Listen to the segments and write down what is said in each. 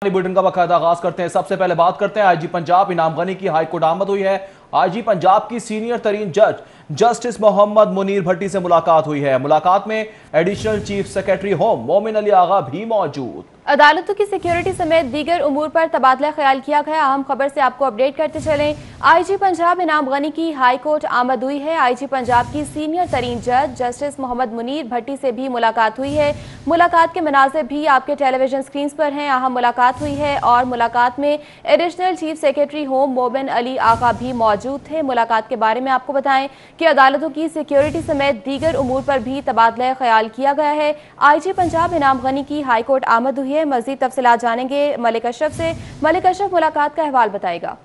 Bulletin का बाकायदा आगाज करते हैं। सबसे पहले बात करते हैं आईजी पंजाब इनाम गनी की हाईकोर्ट आमद हुई है। आईजी पंजाब की सीनियर तरीन जज जस्टिस मोहम्मद मुनीर भट्टी से मुलाकात हुई है। मुलाकात में एडिशनल चीफ सेक्रेटरी होम मोमिन अली आगा भी मौजूद। अदालतों की सिक्योरिटी समेत दीगर उमूर पर तबादला ख्याल किया गया। अहम खबर से आपको अपडेट करते चलें। आईजी पंजाब इनाम गनी की हाईकोर्ट आमद हुई है। आईजी पंजाब की सीनियर तरीन जज जस्टिस मोहम्मद मुनीर भट्टी से भी मुलाकात हुई है। मुलाकात के मनाज़िर भी आपके टेलीविजन स्क्रीन पर हैं। अहम मुलाकात हुई है और मुलाकात में एडिशनल चीफ सेक्रेटरी होम मोमिन अली आगा भी मौजूद थे। मुलाकात के बारे में आपको बताएं कि अदालतों की सिक्योरिटी समेत दीगर उमूर पर भी तबादला ख्याल किया गया है। आईजी पंजाब इनाम गनी की हाईकोर्ट आमद हुई है। मजीद तफसीलात जानेंगे मलिक अशरफ से। मलिक अशरफ, मुलाकात का अहवाल बताएगा।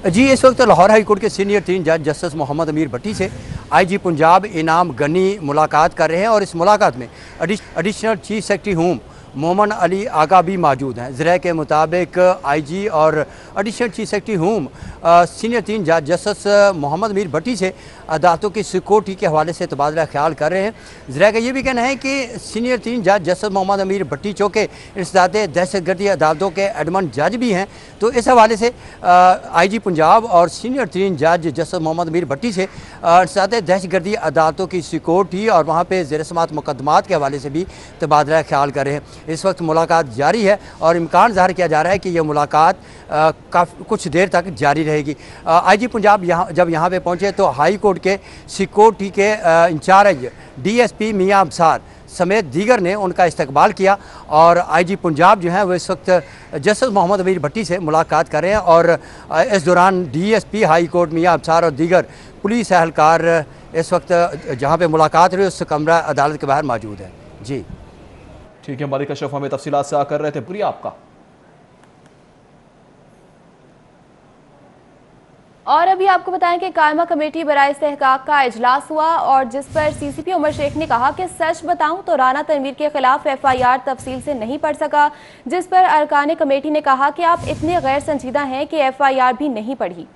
जी, इस वक्त लाहौर हाई कोर्ट के सीनियर तीन जज जस्टिस मोहम्मद अमीर भट्टी से आईजी पंजाब इनाम गनी मुलाकात कर रहे हैं और इस मुलाकात में एडिशनल चीफ सेक्रेटरी होम मोमिन अली आगा भी मौजूद हैं। ज़रा के मुताबिक आईजी और additional chief secretary home senior तीन जज जस्टिस मोहम्मद अमीर भट्टी से अदालतों की सिक्योरिटी के हवाले से तबादला ख्याल कर रहे हैं। ज़रा का ये भी कहना है कि सीनियर तीन जज जस्टिस मोहम्मद अमीर भट्टी चौके इंसदाद दहशतगर्दी अदालतों के एडमन जज भी हैं। तो इस हवाले से आईजी पंजाब और सीनियर तीन जज जस्टिस मोहम्मद अमीर भट्टी से इंसदाद दहशतगर्दी अदालतों की सिक्योरिटी और वहाँ पर ज़ेर समात मुकदमात के हवाले से भी तबादला ख्याल कर रहे हैं। इस वक्त मुलाकात जारी है और इम्कान ज़ाहिर किया जा रहा है कि यह मुलाकात कुछ देर तक जारी रहेगी। आईजी पंजाब जब यहाँ पे पहुँचे तो हाई कोर्ट के सिक्योरिटी के इंचार्ज डीएसपी मियां अबसार समेत दीगर ने उनका इस्तकबाल किया और आईजी पंजाब जो हैं वो इस वक्त जस्टिस मोहम्मद अमीर भट्टी से मुलाकात कर रहे हैं और इस दौरान डीएसपी हाई कोर्ट मियां अबसार और दीगर पुलिस एहलकार इस वक्त जहाँ पे मुलाकात रही उस कमरा अदालत के बाहर मौजूद है। जी ठीक है, मलिक अशरफ हमें तफसीलात से कर रहे थे। पूरी आपका। और अभी आपको बताएं कि कायमा कमेटी बराए इस्तेहकाक का इजलास हुआ और जिस पर सीसीपी उमर शेख ने कहा कि सच बताऊं तो राना तनवीर के खिलाफ एफआईआर तफसील से नहीं पढ़ सका, जिस पर अरकान कमेटी ने कहा कि आप इतने गैर संजीदा हैं कि एफआईआर भी नहीं पढ़ी।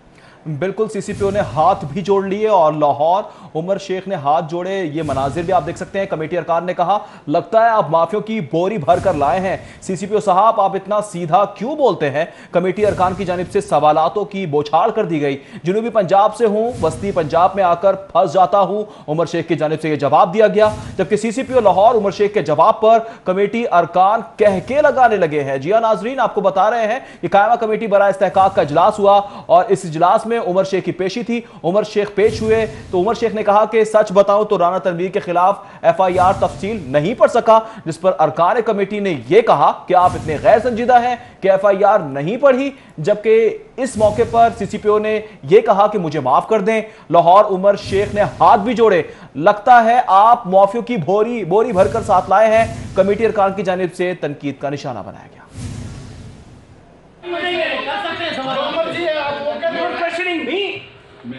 बिल्कुल, सीसीपीओ ने हाथ भी जोड़ लिए और लाहौर उमर शेख ने हाथ जोड़े। ये मनाजिर भी आप देख सकते हैं। कमेटी अरकान ने कहा लगता है आप माफियों की बोरी भर कर लाए हैं। सीसीपीओ साहब आप इतना सीधा क्यों बोलते हैं। कमेटी अरकान की जानिब से सवालातों की बौछार कर दी गई। जनूबी पंजाब से हूं, वस्ती पंजाब में आकर फंस जाता हूं, उमर शेख की जानिब से यह जवाब दिया गया। जबकि सीसीपीओ लाहौर उमर शेख के जवाब पर कमेटी अरकान कहके लगाने लगे हैं। जी हां नाजरीन, आपको बता रहे हैं कि कायमा कमेटी बराए इस्तेहकाक का इजलास हुआ और इस इजलास में उमर शेख की पेशी थी। उमर शेख पेश हुए तो उमर शेख ने कहा कि सच बताऊं तो राना तनवीर के खिलाफ एफआईआर तफसील नहीं पढ़ सका, जिस पर अरकान कमेटी ने यह कहा कि आप इतने गैर संजीदा हैं कि एफआईआर नहीं पढ़ी। जबकि इस मौके पर सीसीपीओ ने यह कहा कि मुझे माफ कर दें। लाहौर उमर शेख ने हाथ भी जोड़े। लगता है आप माफियों की बोरी भरकर साथ लाए हैं। कमेटी अरकान की जानिब से तनकीद का निशाना बनाया गया।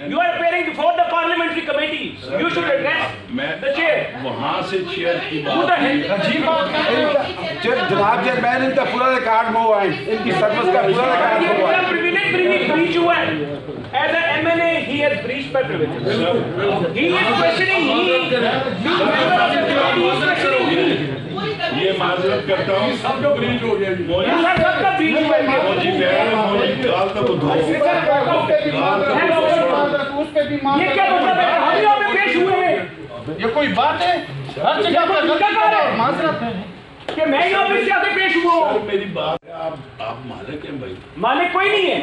You are appearing before the parliamentary committee. You should address the chair. वहाँ से चेयर की Who the hell? जनाब चेयरमैन इनका पूरा रिकॉर्ड वो है, इनकी सर्विस का पूरा रिकॉर्ड वो है। Privilege breach हुआ है. As an MLA, he has breached my privilege. He is questioning me. ये माजरत करता हूँ, सब जो ब्रीच हो गया सबका ब्रीच हुआ है। ये क्या मतलब है? हम यहाँ पे पेश हुए हैं। ये कोई बात है? हर जगह पर माजरत है कि मैं यहाँ पे कैसे पेश हुआ हूँ। मेरी बात है, आप मालिक हैं भाई। मालिक कोई नहीं है।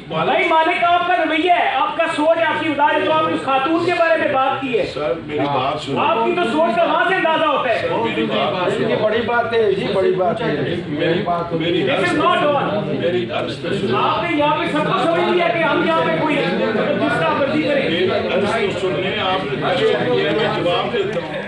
भाई मालिक आपका रवैया है, आपका सोच, आपकी उदार जो आपने उस खातून के बारे में बात की है। सर मेरी बात सुनो। आपकी तो सोच का वहाँ से अंदाजा होता है। मेरी बात, ये बड़ी बात है, ये बड़ी बात है। मेरी बात, मेरी This is not on. मेरी अर्ज पे सुनो। आपने यहाँ पे सबको समझ लिया कि हम यहाँ पे कोई जिसका मर्जी करें। मेरी अर्ज तो सुनिए, आपने मैं जवाब देता हूँ।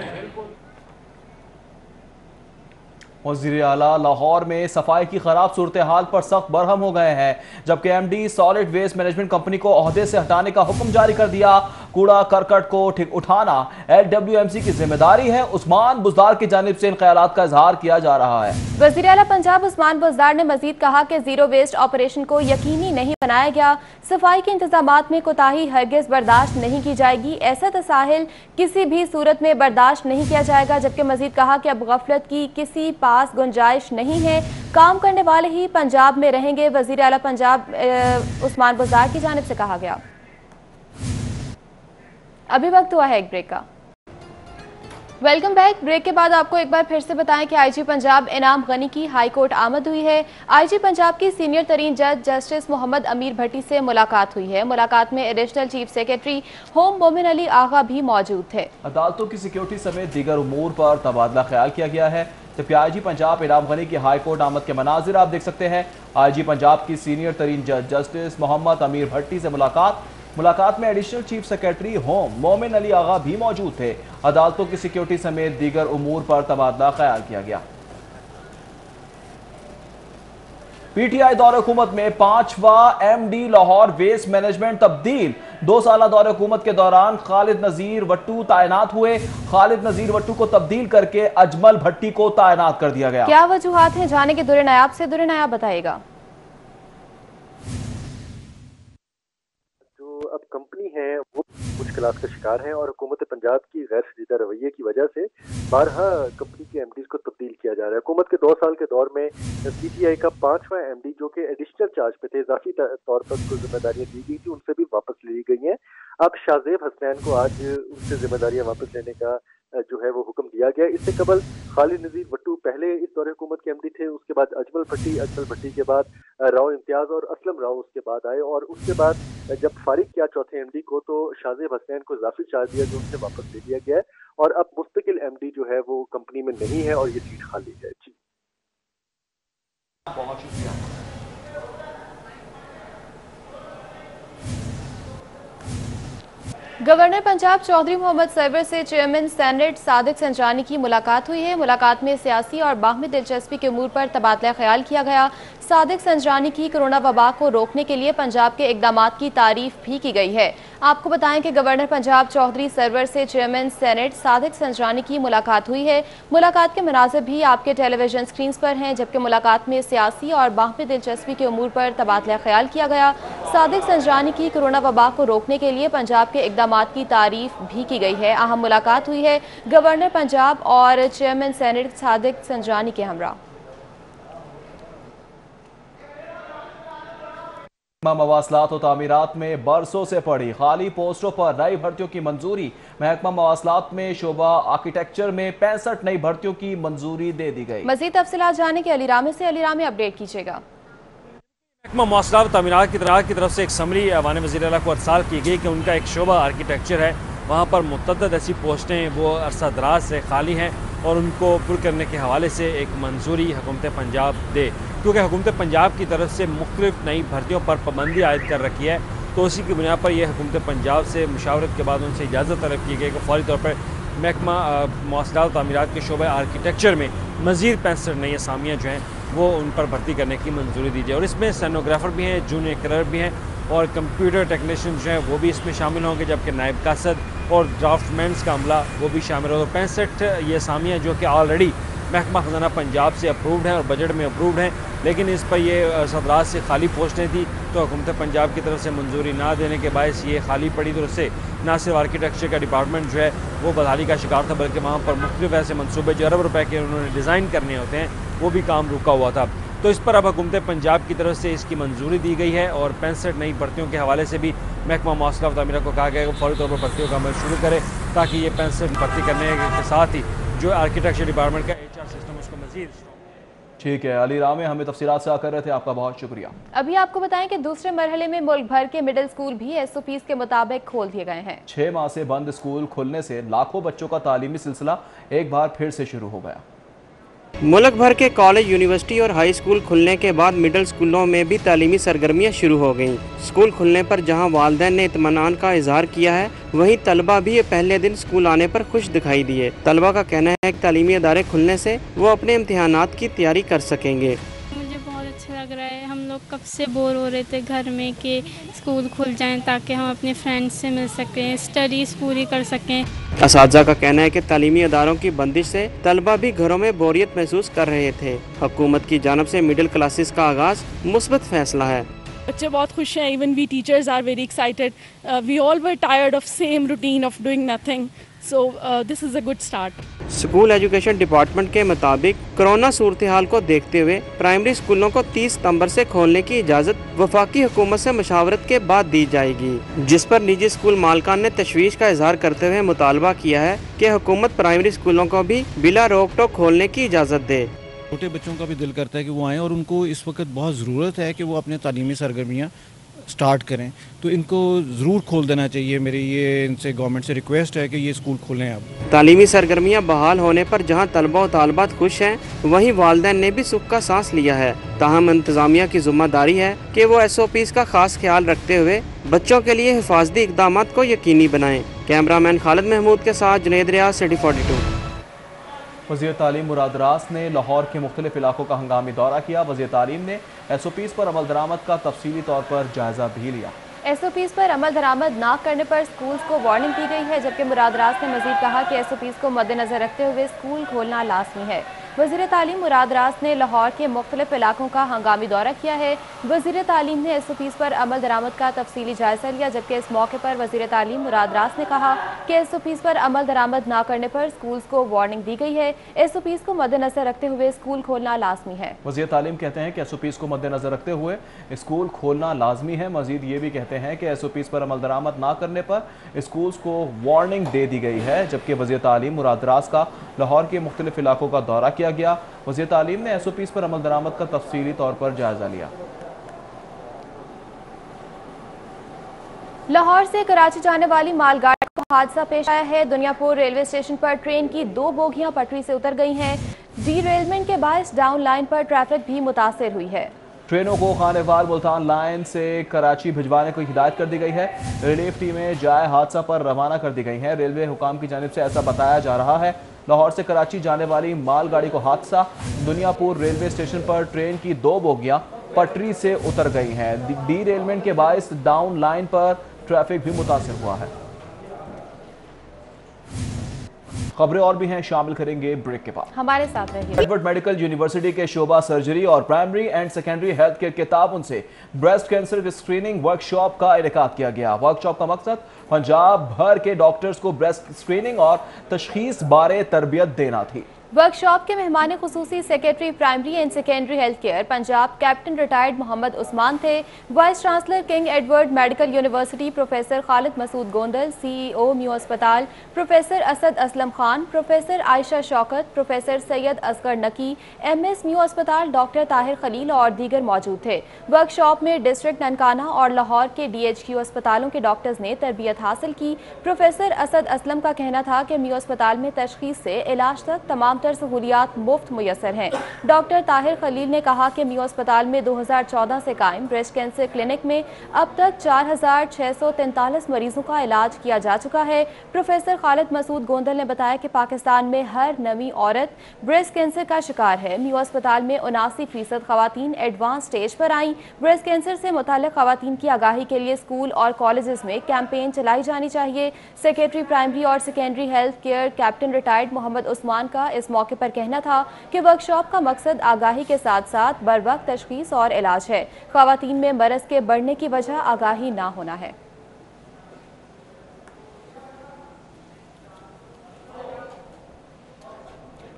वज़ीर आला लाहौर में सफाई की खराब सूरत हाल पर सख्त बरहम हो गए हैं। जबकि MD solid waste management company को ओहदे से हटाने का हुक्म जारी कर दिया। कूड़ा करकट को ठीक उठाना LWMC की जिम्मेदारी है। उस्मान बुज़दार की जानिब से इन ख्यालात का इजहार किया जा रहा है। वज़ीर आला पंजाब उस्मान बुज़दार ने मजीद कहा कि जीरो वेस्ट ऑपरेशन को यकीनी नहीं बनाया गया। सफाई के इंतजामात में कोताही हरगिज़ बर्दाश्त नहीं की जाएगी। ऐसा तसाहिल किसी भी सूरत में बर्दाश्त नहीं किया जाएगा। जबकि मजीद कहा कि अब गफलत की किसी पास गुंजाइश नहीं है, काम करने वाले ही पंजाब में रहेंगे। वज़ीर आला पंजाब उस्मान बुज़दार की जानिब से कहा गया। अभी वक्त हुआ है एक ब्रेक का। Welcome back. ब्रेक के बाद आपको एक बार फिर से बताएं कि आईजी पंजाब इनाम गनी की हाई कोर्ट आमद हुई है। आईजी पंजाब की सीनियर तरीन जज जस्टिस मोहम्मद अमीर भट्टी से मुलाकात हुई है। मुलाकात में एडिशनल चीफ सेक्रेटरी होम मोमिन अली आगा भी मौजूद थे। अदालतों की सिक्योरिटी समेत दीगर उमूर पर तबादला ख्याल किया गया है। जबकि आईजी पंजाब इनाम गनी की हाई कोर्ट आमद के मनाजिर आप देख सकते हैं। आईजी पंजाब की सीनियर तरीन जज जस्टिस मोहम्मद अमीर भट्टी से मुलाकात में एडिशनल चीफ सेक्रेटरी होम मोमिन अली आगा भी मौजूद थे। अदालतों की सिक्योरिटी समेत दीगर उमूर पर तबादला ख्याल किया गया। पीटीआई दौरे हुकूमत में 5वां MD लाहौर वेस्ट मैनेजमेंट तब्दील। 2 साला दौरे हुकूमत के दौरान खालिद नजीर वट्टू तैनात हुए। खालिद नजीर वट्टू को तब्दील करके अजमल भट्टी को तैनात कर दिया गया। क्या वजूहात हैं, जाने के दुरे नायाब से। दुरे नायाब बताइएगा। अब कंपनी है वो मुश्किलात का शिकार है और हुकूमत पंजाब की गैर संजीदा रवैये की वजह से बारहा कंपनी के MDs को तब्दील किया जा रहा है। हुकूमत के 2 साल के दौर में PTI का 5वां MD जो कि एडिशनल चार्ज पे थे, इजाफी तौर पर उनको जिम्मेदारियां दी गई थी, उनसे भी वापस ली गई हैं। अब शाहजेब हसनैन को आज उनसे जिम्मेदारियां वापस लेने का जो है वो हुक्म दिया गया। इससे कबल खालिद नजीर वट्टू पहले इस दौरे हुकूमत के MD थे, उसके बाद अजमल भट्टी के बाद राव इम्तियाज और असलम राव उसके बाद आए, और उसके बाद जब फारिग किया चौथे MD को तो शाहजेब हसनैन को इजाफी चार्ज दिया जो उनसे वापस ले लिया गया है, और अब मुस्तकिल MD जो है वो कंपनी में नहीं है और ये सीट खाली है। जी बहुत शुक्रिया। गवर्नर पंजाब चौधरी मोहम्मद सरवर से चेयरमैन सेनेट सादिक संजरानी की मुलाकात हुई है। मुलाकात में सियासी और बाहमी दिलचस्पी के उमूर पर तबादला ख्याल किया गया। सादिक संजरानी की कोरोना वबा को रोकने के लिए पंजाब के इकदामात की तारीफ भी की गई है। आपको बताएं कि गवर्नर पंजाब चौधरी सरवर से चेयरमैन सेनेट सादिक संजरानी की मुलाकात हुई है। मुलाकात के मनाज़िर भी आपके टेलीविजन स्क्रीन पर हैं। जबकि मुलाकात में सियासी और बाहमी दिलचस्पी के उमूर पर तबादला ख्याल किया गया। सादिक संजरानी की कोरोना वबा को रोकने के लिए पंजाब के इकदामात की तारीफ भी की गई है। अहम मुलाकात हुई है गवर्नर पंजाब और चेयरमैन सेनेट सादिक संजरानी के हमरा। मवासलात और तामीरात में बरसों से पड़ी खाली पोस्टों पर नई भर्तियों की मंजूरी। महकमा मवासलात में शोबा आर्किटेक्चर में 65 नई भर्तियों की मंजूरी दे दी गई। मजीद तफसीलात जाने के अलीरामे से। अलीरामे अपडेट कीजिएगा। महकमा मवासलात और तामीरात की तरफ से एक समरी ऐवान वज़ीर आला को अरसाल की गई कि उनका एक शोबा आर्किटेक्चर है, वहाँ पर मुतअद्दिद ऐसी पोस्टें वो अरसा दराज से खाली हैं और उनको पुर करने के हवाले से एक मंजूरी हुकूमत पंजाब दे, क्योंकि हुकूमत पंजाब की तरफ से मुख्तलिफ नई भर्तियों पर पाबंदी आयद कर रखी है। तो उसी की बुनियाद पर यह हुकूमत पंजाब से मुशावरत के बाद उनसे इजाज़त तलब की गई कि फौरी तौर पर महकमा मवासलात और तामीरात के शोबे आर्किटेक्चर में मज़ीद 65 नई असामियाँ जो हैं वो उन पर भर्ती करने की मंजूरी दी जाए। और इसमें स्टेनोग्राफर भी हैं, जूनियर क्लर्क भी हैं और कंप्यूटर टेक्नीशियन जो हैं वो भी इसमें शामिल होंगे, जबकि नायब कासद और ड्राफ्टमैन्स का अमला वो भी शामिल होगा। 65 ये असामियाँ जो कि ऑलरेडी महकमा खजाना पंजाब से अप्रूव्ड हैं और बजट में अप्रूव्ड हैं, लेकिन इस पर ये सदरात से खाली पोस्टें थी तो हुकूमत पंजाब की तरफ से मंजूरी ना देने के बायस ये खाली पड़ी। तो उससे ना सिर्फ आर्किटेक्चर का डिपार्टमेंट जो है वो बदहाली का शिकार था, बल्कि वहाँ पर मुख्तलिफ ऐसे मनसूबे जो अरब रुपए के उन्होंने डिज़ाइन करने होते हैं वो भी काम रुका हुआ था। तो इस पर अब हुकूमत पंजाब की तरफ से इसकी मंजूरी दी गई है और 65 नई भर्तियों के हवाले से भी महकमा मवासलात और तामीरात को कहा गया है कि फौरी तौर पर भर्तियों का अमल शुरू करे, ताकि ये 65 भर्ती करने के साथ ही जो आर्किटेक्चर डिपार्टमेंट का HR सिस्टम उसको मजीद। ठीक है, अली रामे हमें तफसीलात से आकर रहे थे, आपका बहुत शुक्रिया। अभी आपको बताएं कि दूसरे मरहले में मुल्क भर के मिडिल स्कूल भी SOPs के मुताबिक खोल दिए गए हैं। 6 माह से बंद स्कूल खुलने से लाखों बच्चों का तालीमी सिलसिला एक बार फिर से शुरू हो गया। मुल्क भर के कॉलेज, यूनिवर्सिटी और हाई स्कूल खुलने के बाद मिडिल स्कूलों में भी तालीमी सरगर्मियां शुरू हो गईं। स्कूल खुलने पर जहां वालिदैन ने इत्मीनान का इजहार किया है, वहीं तलबा भी पहले दिन स्कूल आने पर खुश दिखाई दिए। तलबा का कहना है कि तालीमी इदारे खुलने से वो अपने इम्तिहानात की तैयारी कर सकेंगे। मुझे बहुत अच्छा लग लग रहा है। हम लोग कब से बोर हो रहे थे घर में कि स्कूल खुल जाएं ताकि हम अपने फ्रेंड्स से मिल सकें, स्टडीज़ पूरी कर सकें। असातिज़ा का कहना है कि तालीमी अदारों की बंदिश से तलबा भी घरों में बोरियत महसूस कर रहे थे। हुकूमत की जानब से मिडिल क्लासेस का आगाज़ मुस्बत फैसला है। बच्चे बहुत खुश हैं, even we teachers are very excited. We all were tired of same routine of doing nothing, so this is a good start. School education department के मुताबिक कोरोना सूरत हाल को देखते हुए प्राइमरी स्कूलों को 30 सितंबर से खोलने की इजाज़त वफाकी हुकूमत से मशावरत के बाद दी जाएगी, जिस पर निजी स्कूल मालकान ने तशवीश का इजहार करते हुए मुतालबा किया है कि हुकूमत प्राइमरी स्कूलों को भी बिला रोक टोक खोलने की इजाज़त दे। छोटे बच्चों का भी दिल करता है कि वो आएँ और उनको इस वक्त बहुत ज़रूरत है कि वो अपने तालीमी सरगर्मियाँ स्टार्ट करें, तो इनको ज़रूर खोल देना चाहिए। मेरी ये इनसे गवर्नमेंट से रिक्वेस्ट है कि ये स्कूल खोलें अब। तालीमी सरगर्मियाँ बहाल होने पर जहाँ तलबा और तालबात खुश हैं, वहीं वालिदैन ने भी सुख का सांस लिया है। ताहम इंतज़ामिया की जिम्मेदारी है कि वो SOPs का खास ख्याल रखते हुए बच्चों के लिए हिफाजती इक़दाम को यकीनी बनाएं। कैमरामैन खालिद महमूद के साथ जुनैद रियाज, सिटी 42। वज़ीर तालीम मुराद रास ने लाहौर के मुख्तलिफ इलाकों का हंगामी दौरा किया। वज़ीर तालीम ने SOPs पर अमल दरामद का तफसीली तौर पर जायजा भी लिया। SOPs पर अमल दरामद न करने पर स्कूल्स को वार्निंग दी गई है, जबकि मुराद रास ने मजीद कहा कि SOPs को मद्देनजर रखते हुए स्कूल खोलना लाजमी है। वज़ीर तालीम मुराद रास ने लाहौर के मुख्तलिफ इलाकों का हंगामी दौरा किया है। वज़ीर तालीम ने SOPs पर अमल दरामद का तफसीली जायजा लिया, जबकि इस मौके पर वज़ीर तालीम मुराद रास ने कहा कि SOPs पर अमल दरामद न करने पर स्कूल्स को वार्निंग दी गई है। SOPs को मद्देनजर रखते हुए स्कूल खोलना लाजमी है। वज़ीर तालीम कहते हैं कि SOPs को मद्देनजर रखते हुए स्कूल खोलना लाजमी है। मजीद ये भी कहते हैं कि SOPs पर अमल दरामद न करने पर स्कूल्स को वार्निंग दे दी गई है। जबकि वज़ीर तालीम मुराद रास का लाहौर के मुख्तलिफ इलाकों का दौरा किया गया। वज़ीर तालीम ने SOPs पर अमल दरामद का तफसीली तौर पर जायजा लिया। लाहौर से कराची जाने वाली मालगाड़ी को हादसा पेश आया है। दुनियापुर रेलवे स्टेशन पर ट्रेन की 2 बोगियां पटरी से उतर गई हैं। डीरेलमेंट के बायस डाउन लाइन पर ट्रैफिक भी मुतासिर हुई है। ट्रेनों को खानेवाल मुल्तान लाइन से कराची भिजवाने की हिदायत कर दी गई है। रिलीफ टीमें जाए हादसा पर रवाना कर दी गई हैं। रेलवे हुकाम की जानिब से ऐसा बताया जा रहा है। लाहौर से कराची जाने वाली मालगाड़ी को हादसा। दुनियापुर रेलवे स्टेशन पर ट्रेन की 2 बोगियां पटरी से उतर गई हैं। डीरेलमेंट के बायस डाउन लाइन पर ट्रैफिक भी मुतासिर हुआ है। खबरें और भी हैं, शामिल करेंगे ब्रेक के बाद। हमारे साथ रहिए। एडवर्ड मेडिकल यूनिवर्सिटी के शोबा सर्जरी और primary and secondary health care के ताउन से ब्रेस्ट कैंसर स्क्रीनिंग वर्कशॉप का इनेकाद किया गया। वर्कशॉप का मकसद पंजाब भर के डॉक्टर्स को ब्रेस्ट स्क्रीनिंग और तशखीस बारे तरबियत देना थी। वर्कशॉप के मेहमान खुसूसी secretary primary and secondary health care Punjab captain retired Mohammad Usman थे। Vice chancellor King Edward medical university professor Khalid Masood Gondal, CEO Mayo अस्पताल professor Asad Aslam Khan, professor Ayesha Shaukat, professor Syed Asghar Naqi, MS Mayo अस्पताल डॉक्टर ताहिर खलील और दीगर मौजूद थे। वर्कशॉप में डिस्ट्रिक्ट ननकाना और लाहौर के DHQ अस्पतालों के डॉक्टर्स ने तरबियत हासिल की। प्रोफेसर असद असलम का कहना था कि म्यू अस्पताल में तशखीस से इलाज तक तमाम सहूलियात मुफ्त मुयसर हैं। डॉक्टर ताहिर खलील ने कहा कि म्यू अस्पताल में 2014 से कायम ब्रेस्ट कैंसर क्लिनिक में अब तक 4643 मरीजों का इलाज किया जा चुका है। प्रोफेसर खालिद मसूद गोंदल ने बताया कि पाकिस्तान में हर 9वीं औरत ब्रेस्ट कैंसर का शिकार है। म्यू अस्पताल में 79% खवातीन एडवांस स्टेज पर आईं। ब्रेस्ट कैंसर से मुताल्लिक खवातीन की आगाही के लिए स्कूल और कॉलेजेस में कैंपेन चलाई जानी चाहिए। सेक्रेटरी प्राइमरी और secondary health care captain retired Mohammad Usman का इस मौके पर कहना था कि वर्कशॉप का मकसद आगाही के साथ साथ बर वक्त तशखीस और इलाज है। खवातीन में मरज के बढ़ने की वजह आगाही ना होना है।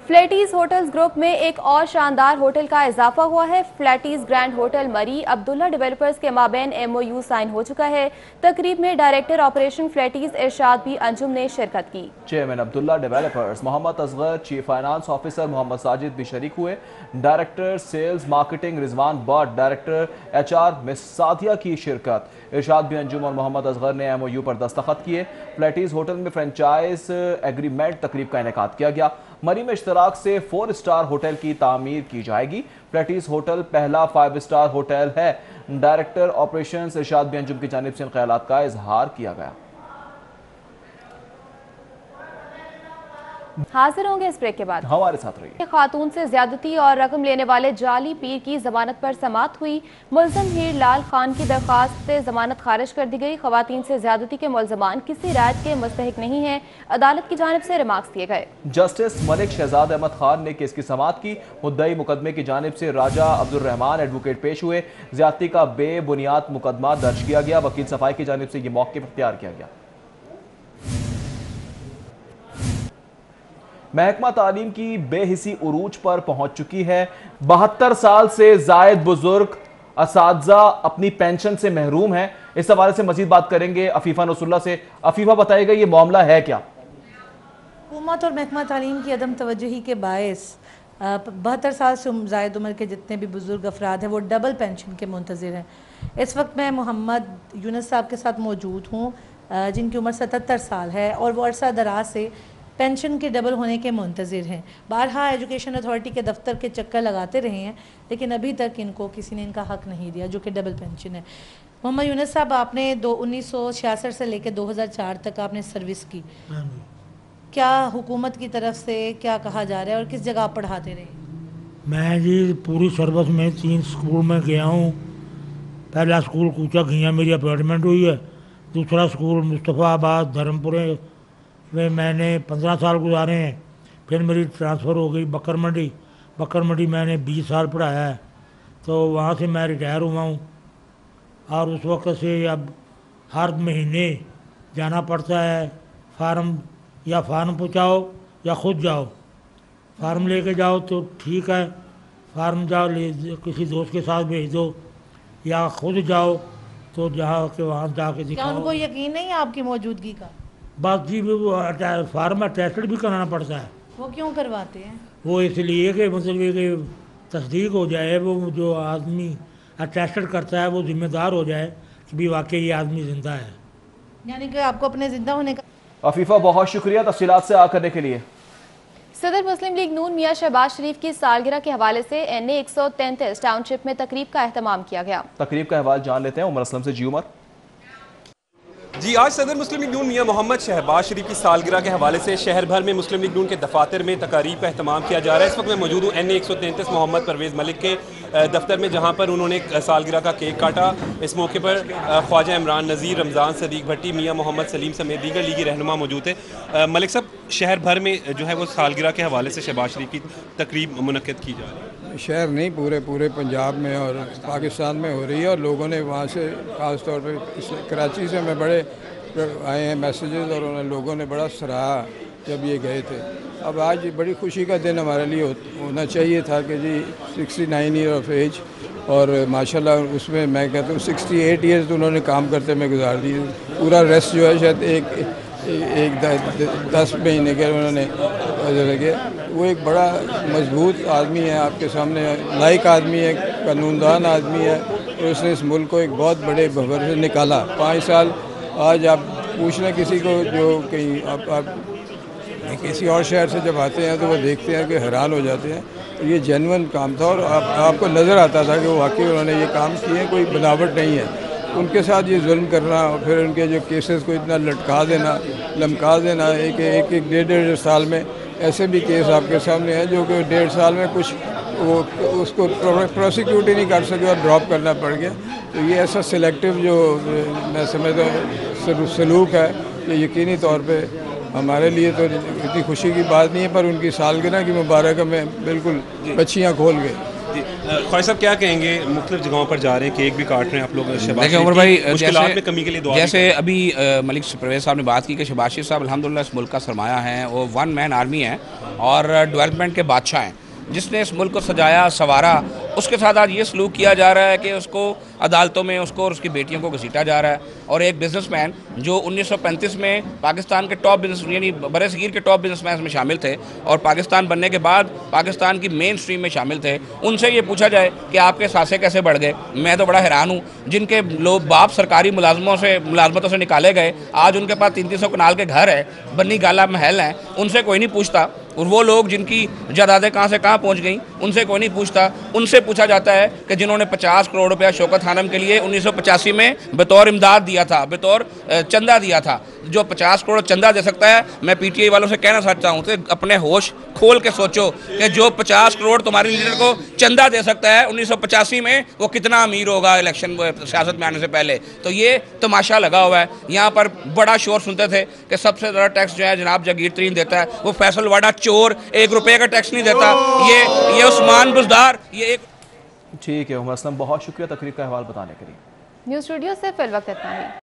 फ्लैटीज होटल्स ग्रुप में एक और शानदार होटल का इजाफा हुआ है। फ्लैटीज ग्रैंड होटल मरी अब्दुल्ला डेवलपर्स के माबैन MOU साइन हो चुका है। तकरीब में डायरेक्टर ऑपरेशन फ्लैटीज इरशाद भी अंजुम ने शिरकत की। Chairman Abdullah developers Mohammad Asghar, chief finance officer Mohammad Sajid भी शरीक हुए। Director sales marketing Rizwan Butt, director HR miss Sadia की शिरकत। इरशाद भी अंजुम और मोहम्मद असगर ने MOU पर दस्तखत किए। फ्लैटीज होटल में फ्रेंचाइज एग्रीमेंट तकरीब का इनेकाद किया गया। मरी में इश्तराक से 4 स्टार होटल की तामीर की जाएगी। फ्लैटीज होटल पहला 5 स्टार होटल है। डायरेक्टर ऑपरेशंस इरशाद भी अंजुम की जानिब से इन ख्यालात का इजहार किया गया। हाजिर होंगे इस ब्रेक के बाद। हमारे साथ रहिए। खातून से ज्यादती और रकम लेने वाले जाली पीर की जमानत पर समाअत हुई। मुल्ज़िम हीर लाल खान की दरख्वास्त से जमानत खारिज कर दी गई। खवातीन से ज्यादती के मुल्ज़मान किसी रायत के मुस्तहिक नहीं है, अदालत की जानिब से रिमार्क्स दिए गए। जस्टिस मलिक शहजाद अहमद खान ने केस की समाअत की। मुद्दई मुकदमे की जानिब से राजा अब्दुल रहमान एडवोकेट पेश हुए। ज्यादती का बेबुनियाद मुकदमा दर्ज किया गया। वकील सफाई की जानिब से यह मौक़िफ़ इख्तियार किया गया। महकमा तालीम की बेहिसी उरूज पर पहुंच चुकी है। 72 साल से जायद बुजुर्ग असातिज़ा अपनी पेंशन से महरूम है। इस हवाले से मजीद बात करेंगे अफीफा नसरुल्लाह से। अफीफा, बताइएगा ये मामला है क्या? हुकूमत और महकमा तालीम की अदम तवज्जुही के बायस 72 साल से जायद उम्र के जितने भी बुजुर्ग अफराद हैं वो डबल पेंशन के मुंतज़िर हैं। इस वक्त मैं मोहम्मद यूनुस साहब के साथ मौजूद हूँ जिनकी उम्र 77 साल है और वो अरसा दराज से पेंशन के डबल होने के मुंतज़िर हैं। बारहा एजुकेशन अथॉरिटी के दफ्तर के चक्कर लगाते रहे हैं लेकिन अभी तक इनको किसी ने इनका हक़ नहीं दिया जो कि डबल पेंशन है। मोहम्मद यूनुस साहब, आपने 1966 से लेकर 2004 तक आपने सर्विस की। क्या हुकूमत की तरफ से क्या कहा जा रहा है और किस जगह आप पढ़ाते रहे? मैं जी पूरी सर्विस में 3 स्कूल में गया हूँ। पहला स्कूल कूचा घिया मेरी अपॉइंटमेंट हुई है। दूसरा स्कूल मुस्तफ़ाबाद धर्मपुरे में मैंने 15 साल गुजारे हैं। फिर मेरी ट्रांसफ़र हो गई बकर मंडी मैंने 20 साल पढ़ाया है। तो वहाँ से मैं रिटायर हुआ हूँ और उस वक्त से अब हर महीने जाना पड़ता है। फार्म पहुँचाओ या ख़ुद जाओ। फार्म लेके जाओ तो ठीक है, फार्म जाओ किसी दोस्त के साथ भेज दो, या ख़ुद जाओ तो जहाँ के वहाँ जाके दिखाओ। क्या उनको यकीन नहीं है आपकी मौजूदगी का? बस जी वो फार्म अटेस्टेड भी कराना पड़ता है। वो क्यों करवाते हैं? वो इसलिए कि मतलब ये कि तस्दीक हो जाए, वो जो आदमी अटेस्टेड करता है वो जिम्मेदार हो जाए कि भी वाकई ये आदमी ज़िंदा है। यानी कि आपको अपने ज़िंदा होने का। अफीफा, बहुत शुक्रिया तफसीलात से आकर करने के लिए। सदर मुस्लिम लीग नून मियां शहबाज शरीफ की सालगिरह के हवाले से NA 133 टाउनशिप में तकरीब का एहतमाम किया गया। तकरीब का अहवाल जान लेते हैं उमर असलम से। जी उमर। जी, आज सदर मुस्लिम लीग नून मियां मोहम्मद शहबाज शरीफ की सालगिरह के हवाले से शहर भर में मुस्लिम लीग नून के दफातर में तकारीब का एहतमाम किया जा रहा है। इस वक्त मैं मौजूद हूँ NA 133 मोहम्मद परवेज़ मलिक के दफ्तर में, जहाँ पर उन्होंने सालगिरह का केक काटा। इस मौके पर ख्वाजा इमरान नज़ीर, रमज़ान सदीक भट्टी, मियाँ मोहम्मद सलीम समेत दीगर लीगी रहनुमा मौजूद थे। मलिक साहब, शहर भर में जो है वो सालगिरह के हवाले से शहबाज शरीफ की तकरीब मुनक्किद की जा रही है। शहर नहीं, पूरे पंजाब में और पाकिस्तान में हो रही है और लोगों ने वहाँ से ख़ास तौर पर कराची से मैं बड़े आए हैं मैसेजेस और उन्होंने लोगों ने बड़ा सराहा जब ये गए थे। अब आज बड़ी खुशी का दिन हमारे लिए होना चाहिए था कि जी 69 ईयर ऑफ एज और माशाल्लाह उसमें मैं कहता हूँ 68 ईयर्स तो उन्होंने काम करते में गुजार दिए। पूरा रेस्ट जो है शायद एक 10 महीने के उन्होंने लगे। वो एक बड़ा मजबूत आदमी है, आपके सामने लायक आदमी है, कानूनदान आदमी है और उसने इस मुल्क को एक बहुत बड़े भंवर से निकाला। 5 साल आज आप पूछना किसी को जो कहीं आप किसी और शहर से जब आते हैं तो वो देखते हैं कि हैरान हो जाते हैं। तो ये जेन्युइन काम था और आपको नज़र आता था कि वो वाकई उन्होंने ये काम किए, कोई बनावट नहीं है। उनके साथ ये जुल्म करना और फिर उनके जो केसेस को इतना लमका देना एक 1.5 साल में, ऐसे भी केस आपके सामने हैं जो कि 1.5 साल में कुछ वो उसको प्रोसिक्यूट ही नहीं कर सके और ड्रॉप करना पड़ गया। तो ये ऐसा सिलेक्टिव जो मैं समझता हूँ सलूक है कि यकीनी तौर पे हमारे लिए तो इतनी खुशी की बात नहीं है, पर उनकी सालगिरह की मुबारक में बिल्कुल बच्चियाँ खोल गए। ख्वाजा साहब क्या कहेंगे, मुख्तलिफ जगहों पर जा रहे हैं, केक भी काट रहे हैं आप लोग। देखिए उमर भाई, में कमी के लिए दुआ जैसे अभी मलिक परवेज़ साहब ने बात की कि शहबाज शरीफ साहब अल्हम्दुलिल्लाह इस मुल्क का सरमाया है, वो 1 मैन आर्मी है और डेवलपमेंट के बादशाह हैं, जिसने इस मुल्क को सजाया संवारा। उसके साथ आज ये सलूक किया जा रहा है कि उसको अदालतों में उसको और उसकी बेटियों को घसीटा जा रहा है। और एक बिजनेसमैन जो 1935 में पाकिस्तान के टॉप बिजनेस यानी बरसगीर के टॉप बिजनेसमैन में शामिल थे और पाकिस्तान बनने के बाद पाकिस्तान की मेन स्ट्रीम में शामिल थे, उनसे ये पूछा जाए कि आपके सासे कैसे बढ़ गए। मैं तो बड़ा हैरान हूँ, जिनके लोग बाप सरकारी मुलाजमतों से निकाले गए, आज उनके पास 300 कनाल के घर है, बन्नी गाला महल हैं, उनसे कोई नहीं पूछता और वो लोग जिनकी जायदादें कहाँ से कहाँ पहुँच गई उनसे कोई नहीं पूछता। उनसे पूछा जाता है कि जिन्होंने 50 करोड़ रुपया शौकत खानम के लिए 1985 में बतौर इमदाद दिया था, बतौर चंदा दिया था। जो 50 करोड़ चंदा दे सकता है, मैं पीटीआई वालों से कहना चाहता हूँ कि अपने होश खोल के सोचो कि जो 50 करोड़ तुम्हारे लीडर को चंदा दे सकता है 1985 में, वो कितना अमीर होगा इलेक्शन सियासत में आने से पहले। तो ये तमाशा लगा हुआ है। यहाँ पर बड़ा शोर सुनते थे कि सबसे ज़्यादा टैक्स जो है जनाब जगीर तरीन देता है, वो फैसल वाडा चोर 1 रुपये का टैक्स नहीं देता, ये उस्मान बुजदार, ये एक। ठीक है उमर असलम, बहुत शुक्रिया तकरीर का अहवाल बताने के लिए। न्यूज़ स्टूडियो से फिल वक्त इतना ही।